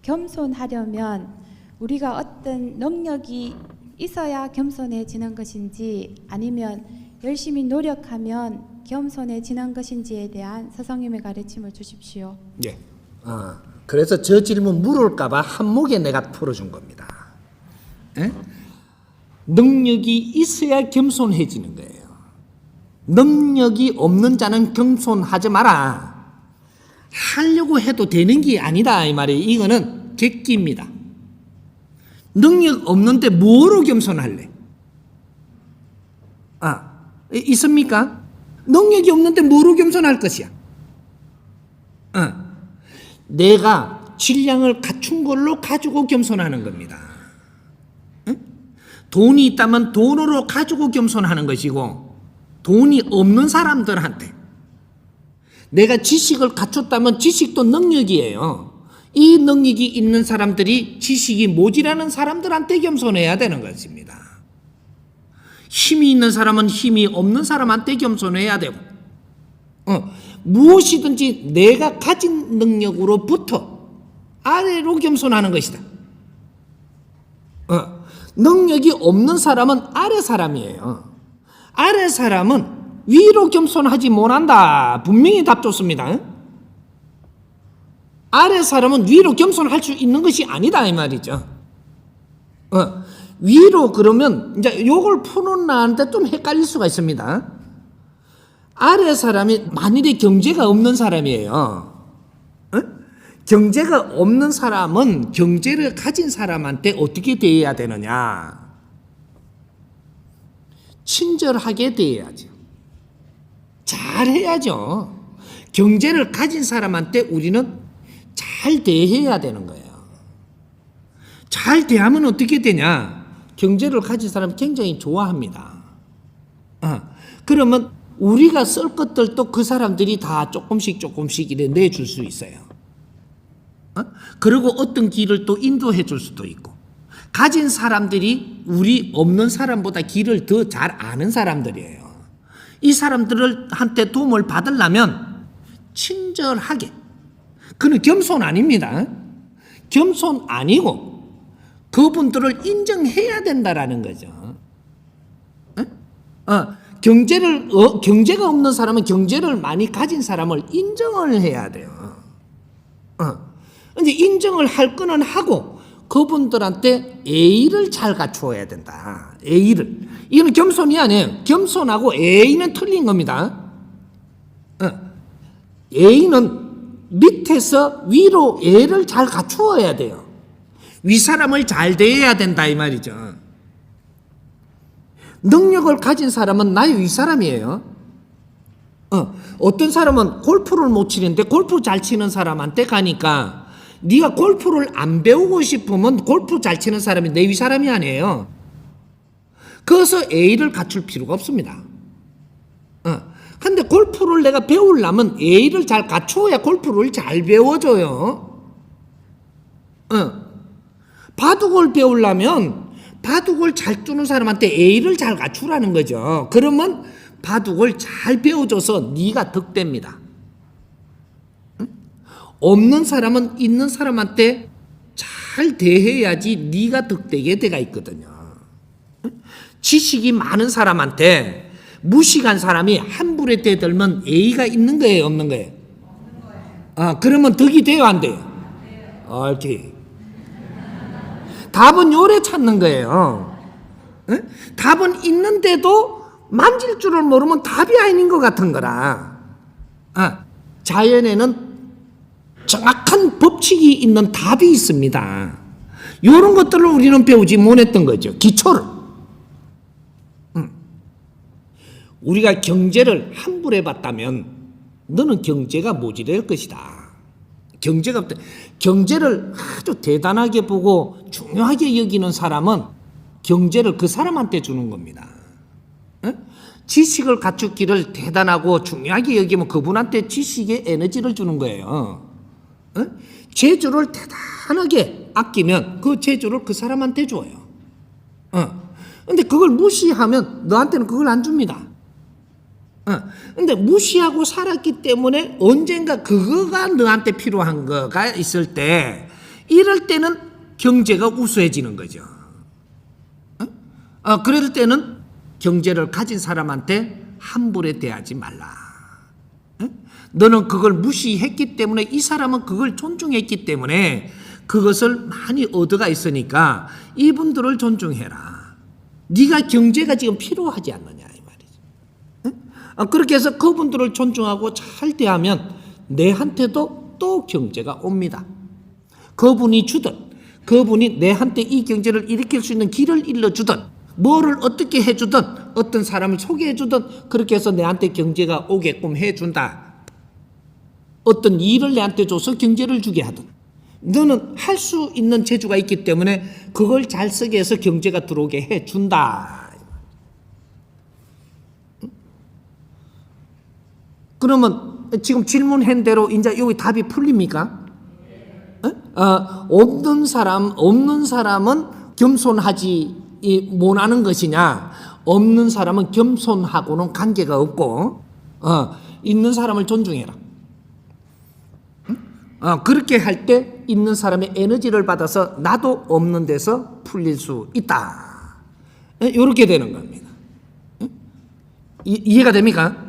겸손하려면 우리가 어떤 능력이 있어야 겸손해지는 것인지 아니면 열심히 노력하면 겸손해지는 것인지에 대한 서성님의 가르침을 주십시오. 예. 그래서 저 질문 물을까봐 한목에 내가 풀어준 겁니다. 에? 능력이 있어야 겸손해지는 거예요. 능력이 없는 자는 겸손하지 마라. 하려고 해도 되는 게 아니다 이 말이에요. 이거는 객기입니다. 능력 없는데 뭐로 겸손할래? 있습니까? 능력이 없는데 뭐로 겸손할 것이야? 내가 질량을 갖춘 걸로 가지고 겸손하는 겁니다. 돈이 있다면 돈으로 가지고 겸손하는 것이고, 돈이 없는 사람들한테 내가 지식을 갖췄다면 지식도 능력이에요. 이 능력이 있는 사람들이 지식이 모자라는 사람들한테 겸손해야 되는 것입니다. 힘이 있는 사람은 힘이 없는 사람한테 겸손해야 되고, 무엇이든지 내가 가진 능력으로부터 아래로 겸손하는 것이다. 능력이 없는 사람은 아래 사람이에요. 아래 사람은 위로 겸손하지 못한다. 분명히 답 좋습니다. 아래 사람은 위로 겸손할 수 있는 것이 아니다 이 말이죠. 위로 그러면 이제 요걸 푸는 나한테 좀 헷갈릴 수가 있습니다. 아래 사람이 만일에 경제가 없는 사람이에요. 경제가 없는 사람은 경제를 가진 사람한테 어떻게 대해야 되느냐? 친절하게 대해야죠. 잘해야죠. 경제를 가진 사람한테 우리는 잘 대해야 되는 거예요. 잘 대하면 어떻게 되냐? 경제를 가진 사람 굉장히 좋아합니다. 그러면 우리가 쓸 것들도 그 사람들이 다 조금씩 이래 내줄 수 있어요. 그리고 어떤 길을 또 인도해 줄 수도 있고, 가진 사람들이 우리 없는 사람보다 길을 더 잘 아는 사람들이에요. 이 사람들한테 도움을 받으려면 친절하게, 그는 겸손 아닙니다. 겸손 아니고 그분들을 인정해야 된다라는 거죠. 경제가 없는 사람은 경제를 많이 가진 사람을 인정을 해야 돼요. 이제 인정을 할 거는 하고 그분들한테 예의를 잘 갖추어야 된다. 예의를. 이거는 겸손이 아니에요. 겸손하고 예의는 틀린 겁니다. 예의는 밑에서 위로 예의를 잘 갖추어야 돼요. 윗사람을 잘 대해야 된다 이 말이죠. 능력을 가진 사람은 나의 윗사람이에요. 어떤 사람은 골프를 못 치는데 골프 잘 치는 사람한테 가니까 네가 골프를 안 배우고 싶으면 골프 잘 치는 사람이 내 윗사람이 아니에요. 그래서 예의를 갖출 필요가 없습니다. 근데 골프를 내가 배우려면 예의를 잘 갖추어야 골프를 잘 배워줘요. 바둑을 배우려면 바둑을 잘 두는 사람한테 예의를 잘 갖추라는 거죠. 그러면 바둑을 잘 배워줘서 네가 득됩니다. 없는 사람은 있는 사람한테 잘 대해야지 네가 득되게 돼가 있거든요. 지식이 많은 사람한테 무식한 사람이 함부로 대들면 예의가 있는 거예요, 없는 거예요? 그러면 득이 돼요, 안 돼요? 오케이. 답은 요래 찾는 거예요. 답은 있는데도 만질 줄을 모르면 답이 아닌 것 같은 거라. 자연에는 정확한 법칙이 있는 답이 있습니다. 이런 것들을 우리는 배우지 못했던 거죠. 기초를. 우리가 경제를 함부로 해봤다면 너는 경제가 모자랄 것이다. 경제가 없다. 경제를 아주 대단하게 보고 중요하게 여기는 사람은 경제를 그 사람한테 주는 겁니다. 지식을 갖추기를 대단하고 중요하게 여기면 그분한테 지식의 에너지를 주는 거예요. 재주를 대단하게 아끼면 그 재주를 그 사람한테 줘요. 근데 그걸 무시하면 너한테는 그걸 안 줍니다. 근데 무시하고 살았기 때문에 언젠가 그거가 너한테 필요한 거가 있을 때 이럴 때는 경제가 우수해지는 거죠. 그럴 때는 경제를 가진 사람한테 함부로 대하지 말라. 너는 그걸 무시했기 때문에 이 사람은 그걸 존중했기 때문에 그것을 많이 얻어가 있으니까 이분들을 존중해라. 네가 경제가 지금 필요하지 않느냐 이 말이죠. 그렇게 해서 그분들을 존중하고 잘 대하면 내한테도 또 경제가 옵니다. 그분이 주든 그분이 내한테 이 경제를 일으킬 수 있는 길을 일러주든 뭐를 어떻게 해주든 어떤 사람을 소개해주든 그렇게 해서 내한테 경제가 오게끔 해준다. 어떤 일을 내한테 줘서 경제를 주게 하든 너는 할 수 있는 재주가 있기 때문에 그걸 잘 쓰게 해서 경제가 들어오게 해준다. 그러면 지금 질문한 대로 이제 여기 답이 풀립니까? 없는 사람은 겸손하지 못하는 것이냐? 없는 사람은 겸손하고는 관계가 없고 있는 사람을 존중해라. 그렇게 할 때 있는 사람의 에너지를 받아서 나도 없는 데서 풀릴 수 있다. 이렇게 되는 겁니다. 이해가 됩니까?